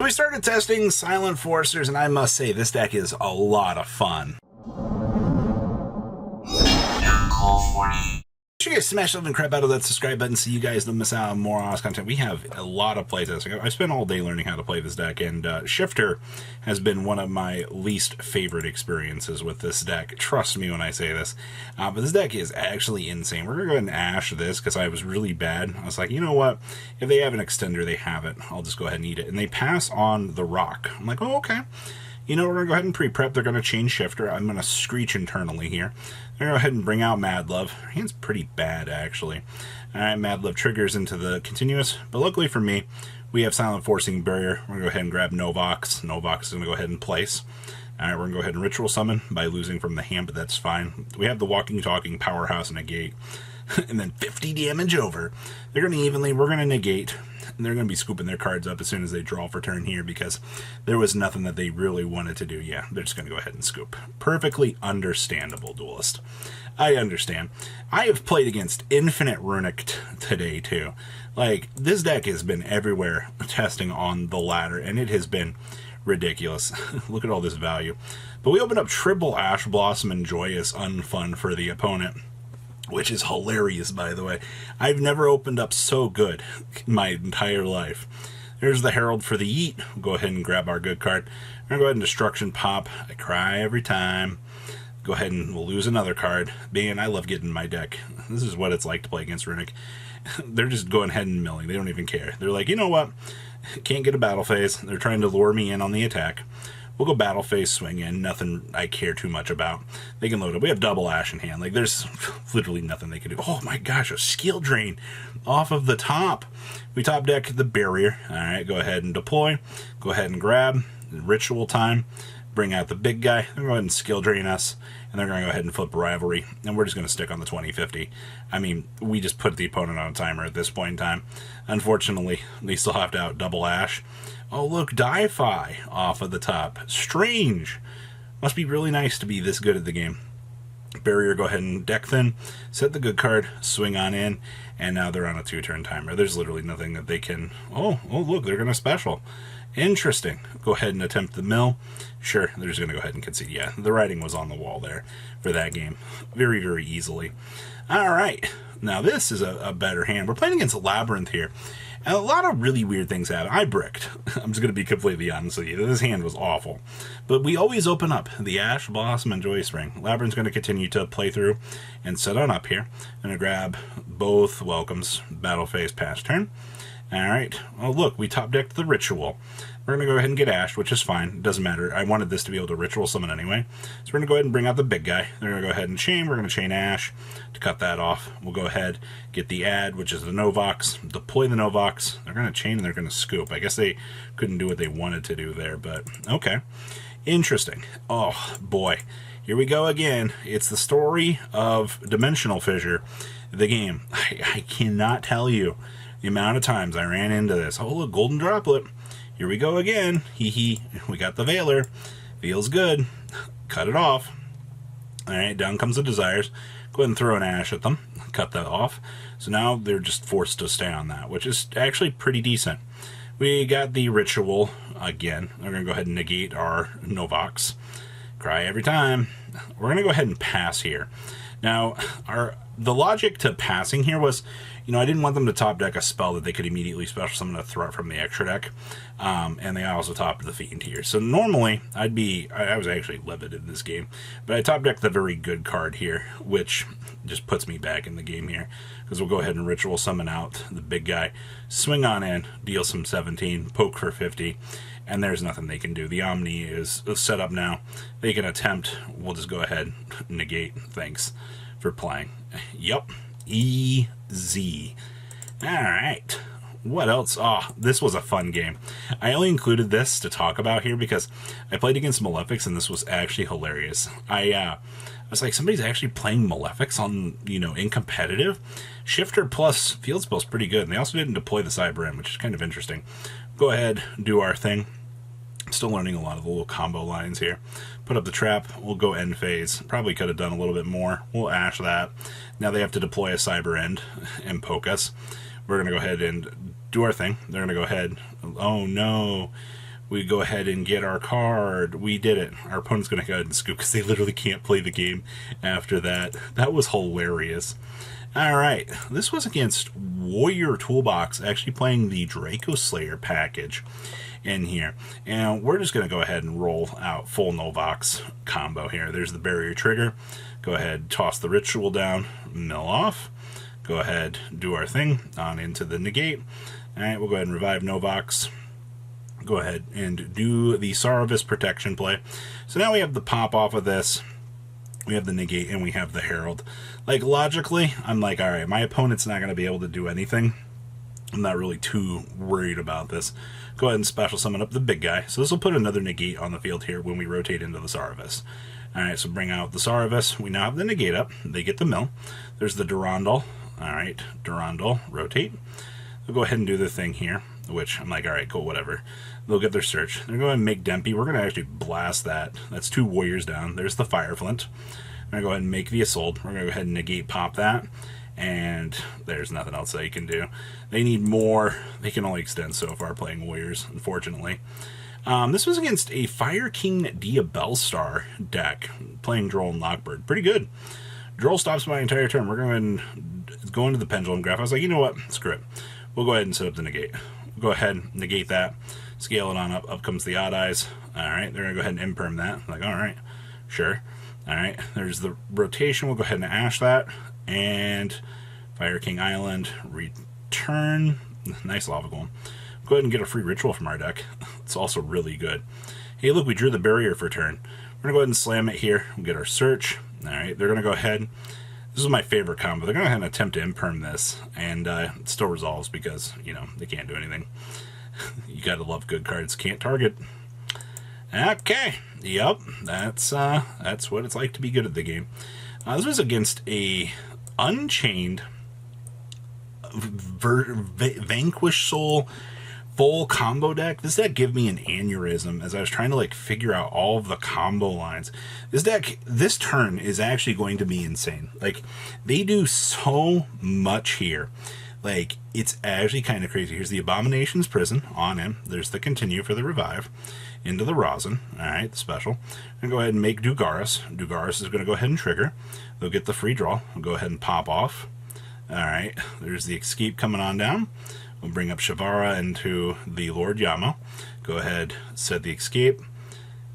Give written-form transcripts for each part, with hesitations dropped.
We started testing Silenforcers, and I must say, this deck is a lot of fun. Make sure you guys smash the crap out of that subscribe button so you guys don't miss out on more awesome content. We have a lot of playtesting. I spent all day learning how to play this deck, and Shifter has been one of my least favorite experiences with this deck. Trust me when I say this. But this deck is actually insane. We're going to go ahead and ash this because I was really bad. I was like, you know what? If they have an extender, they have it. I'll just go ahead and eat it. And they pass on the rock. I'm like, oh, okay. You know, we're going to go ahead and pre-prep. They're going to change Shifter. I'm going to screech internally here. They're going to go ahead and bring out Mad Love. Her hand's pretty bad, actually. Alright, Mad Love triggers into the continuous. But luckily for me, we have Silent Forcing Barrier. We're going to go ahead and grab Novox. Novox is going to go ahead and place. Alright, we're going to go ahead and Ritual Summon by losing from the hand, but that's fine. We have the Walking Talking Powerhouse Negate. And then 50 damage over. They're going to evenly, we're going to negate. And they're going to be scooping their cards up as soon as they draw for turn here because there was nothing that they really wanted to do. Yeah, they're just going to go ahead and scoop. Perfectly understandable, Duelist. I understand. I have played against Infinite Runic today, too. Like, this deck has been everywhere testing on the ladder, and it has been ridiculous. Look at all this value. But we opened up triple Ash Blossom and Joyous Unfun for the opponent, which is hilarious, by the way. I've never opened up so good in my entire life. There's the Herald for the Yeet. We'll go ahead and grab our good card. We're going to go ahead and Destruction Pop. I cry every time. Go ahead and we'll lose another card. Man, I love getting my deck. This is what it's like to play against Runic. They're just going ahead and milling. They don't even care. They're like, you know what? Can't get a battle phase. They're trying to lure me in on the attack. We'll go battle phase, swing in. Nothing I care too much about. They can load up. We have double Ash in hand. Like, there's literally nothing they can do. Oh my gosh, a skill drain off of the top. We top deck the Barrier. Alright, go ahead and deploy. Go ahead and grab. Ritual time. Bring out the big guy. They're going to go ahead and skill drain us. And they're going to go ahead and flip Rivalry. And we're just going to stick on the 2050. I mean, we just put the opponent on a timer at this point in time. Unfortunately, they still have to out double Ash. Oh, look, Di-Fi off of the top. Strange. Must be really nice to be this good at the game. Barrier, go ahead and deck thin. Set the good card. Swing on in. And now they're on a 2-turn timer. There's literally nothing that they can... Oh, look, they're going to special. Interesting. Go ahead and attempt the mill. Sure, they're just going to go ahead and concede. Yeah, the writing was on the wall there for that game. Very, very easily. All right. Now, this is a better hand. We're playing against Labyrinth here. And a lot of really weird things happen. I bricked. I'm just going to be completely honest with you. This hand was awful. But we always open up the Ash, Blossom, and Joy Spring. Labyrinth's going to continue to play through and set on up here. I'm going to grab both welcomes. Battle phase, pass turn. Alright. Oh, look, we top decked the Ritual. We're going to go ahead and get Ash, which is fine. It doesn't matter. I wanted this to be able to Ritual Summon anyway. So we're going to go ahead and bring out the big guy. They're going to go ahead and chain. We're going to chain Ash to cut that off. We'll go ahead, get the add, which is the Novox. Deploy the Novox. They're going to chain and they're going to scoop. I guess they couldn't do what they wanted to do there, but okay. Interesting. Oh, boy. Here we go again. It's the story of Dimensional Fissure, the game. I cannot tell you the amount of times I ran into this. Oh, look, Golden Droplet. Here we go again. Hee hee. We got the Veiler. Feels good. Cut it off. Alright, down comes the Desires. Go ahead and throw an Ash at them. Cut that off. So now they're just forced to stay on that, which is actually pretty decent. We got the Ritual again. We're going to go ahead and negate our Novox. Cry every time. We're going to go ahead and pass here. Now, the logic to passing here was, you know, I didn't want them to top deck a spell that they could immediately special summon a threat from the extra deck. And they also topped the Fiend here. So normally, I was actually livid in this game. But I top decked the very good card here, which just puts me back in the game here. Because we'll go ahead and Ritual Summon out the big guy. Swing on in, deal some 17, poke for 50. And there's nothing they can do. The Omni is set up now. They can attempt. We'll just go ahead and negate. Thanks for playing. Yup. Easy. Alright. What else? Oh, this was a fun game. I only included this to talk about here because I played against Malefics and this was actually hilarious. I was like, somebody's actually playing Malefics on, you know, in competitive. Shifter plus field spell's pretty good. And they also didn't deploy the Cyber End, which is kind of interesting. Go ahead, do our thing. Still learning a lot of the little combo lines here. Put up the trap. We'll go end phase. Probably could have done a little bit more. We'll ash that. Now they have to deploy a Cyber End and poke us. We're going to go ahead and do our thing. They're going to go ahead. Oh, no. We go ahead and get our card. We did it. Our opponent's going to go ahead and scoop because they literally can't play the game after that. That was hilarious. All right, this was against Warrior Toolbox, actually playing the Draco Slayer package in here. And we're just going to go ahead and roll out full Novox combo here. There's the barrier trigger. Go ahead, toss the ritual down, mill off. Go ahead, do our thing, on into the negate. All right, we'll go ahead and revive Novox. Go ahead and do the Saravis protection play. So now we have the pop off of this. We have the negate and we have the herald. Like, logically, I'm like, all right, my opponent's not going to be able to do anything. I'm not really too worried about this. Go ahead and special summon up the big guy. So this will put another negate on the field here when we rotate into the Saravis. All right, so bring out the Saravis. We now have the negate up. They get the mill. There's the Durandal. All right, Durandal, rotate. They'll go ahead and do their thing here, which I'm like, all right, cool, whatever. They'll get their search. They're going to make Dempy. We're going to actually blast that. That's 2 warriors down. There's the Fire Flint. I'm going to go ahead and make the Assault. We're going to go ahead and negate pop that. And there's nothing else they can do. They need more. They can only extend so far playing warriors, unfortunately. This was against a Fire King Diabellstar deck, playing Droll and Lockbird. Pretty good. Droll stops my entire turn. We're going to go into the Pendulum Graph. I was like, you know what? Screw it. We'll go ahead and set up the negate. We'll go ahead and negate that. Scale it on up. Up comes the Odd Eyes. Alright, they're going to go ahead and imperm that. I'm like, alright, sure. Alright, there's the rotation. We'll go ahead and ash that. And Fire King Island. Return. Nice Lava Golem. Go ahead and get a free ritual from our deck. It's also really good. Hey, look, we drew the barrier for turn. We're going to go ahead and slam it here. We'll get our search. Alright, they're going to go ahead. This is my favorite combo. They're going to go ahead and attempt to imperm this. And it still resolves because, you know, they can't do anything. You gotta love good cards. Can't target. Okay. Yep. That's what it's like to be good at the game. This was against a Unchained Vanquish Soul full combo deck. This deck gave me an aneurysm as I was trying to like figure out all of the combo lines. This deck, this turn is actually going to be insane. Like, they do so much here. Like, it's actually kind of crazy. Here's the Abomination's Prison on him. There's the Continue for the revive. Into the Rosin. Alright, the special. I'm going to go ahead and make Dugaris. Dugaris is going to go ahead and trigger. They'll get the free draw. We'll go ahead and pop off. Alright, there's the Escape coming on down. We'll bring up Shavara into the Lord Yama. Go ahead, set the Escape.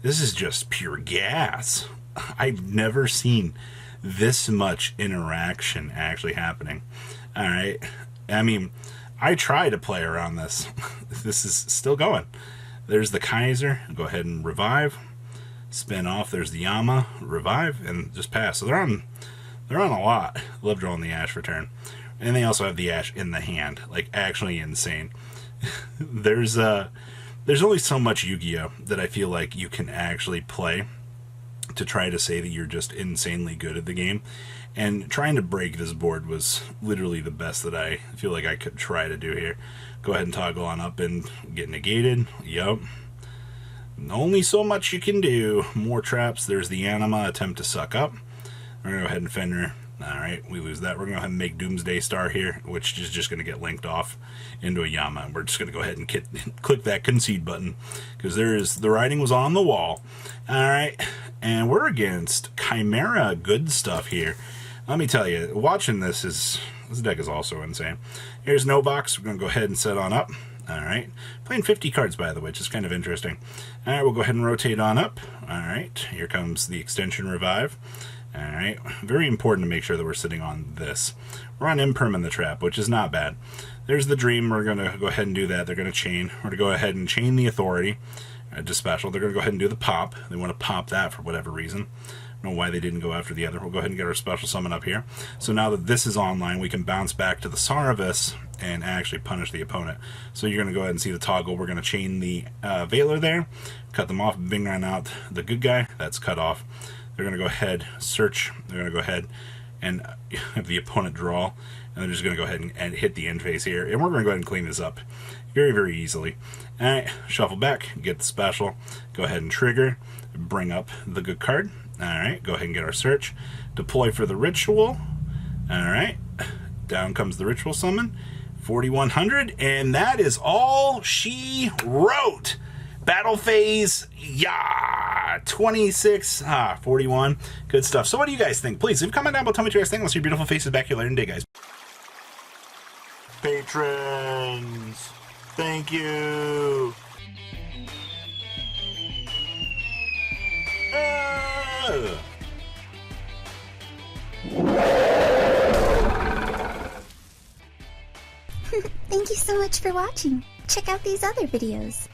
This is just pure gas. I've never seen this much interaction actually happening. Alright. I mean, I try to play around this. This is still going. There's the Kaiser. Go ahead and revive. Spin off. There's the Yama. Revive. And just pass. So they're on a lot. Love drawing the Ash for turn. And they also have the Ash in the hand. Like, actually insane. There's only so much Yu-Gi-Oh! That I feel like you can actually play to try to say that you're just insanely good at the game. And trying to break this board was literally the best that I feel like I could try to do here. Go ahead and toggle on up and get negated. Yup. Only so much you can do. More traps. There's the Anima. Attempt to suck up. We're going to go ahead and Fenrir. Alright, we lose that. We're going to go ahead and make Doomsday Star here, which is just going to get linked off into a Yama. And we're just going to go ahead and click that concede button, because the writing was on the wall. Alright, and we're against Chimera Good Stuff here. Let me tell you, watching this deck is also insane. Here's Novox. We're going to go ahead and set on up. Alright, playing 50 cards, by the way, which is kind of interesting. Alright, we'll go ahead and rotate on up. Alright, here comes the Extension Revive. Alright, very important to make sure that we're sitting on this. We're on Imperm in the trap, which is not bad. There's the Dream. We're going to go ahead and do that. They're going to chain. We're going to go ahead and chain the Authority to special. They're going to go ahead and do the pop. They want to pop that for whatever reason. I don't know why they didn't go after the other. We'll go ahead and get our special summon up here. So now that this is online, we can bounce back to the Saravis and actually punish the opponent. So you're going to go ahead and see the toggle. We're going to chain the Veiler there, cut them off, bing right out the good guy. That's cut off. They're going to go ahead, search. They're going to go ahead and have the opponent draw. And they're just going to go ahead and hit the end phase here. And we're going to go ahead and clean this up very, very easily. Alright, shuffle back, get the special. Go ahead and trigger. Bring up the good card. Alright, go ahead and get our search. Deploy for the ritual. Alright, down comes the ritual summon. 4100, and that is all she wrote. Battle phase, yeah, 26, 41. Good stuff. So what do you guys think? Please leave a comment down below. Tell me what you guys think. I'll see your beautiful faces back here later in the day, guys. Patrons, thank you. Thank you so much for watching. Check out these other videos.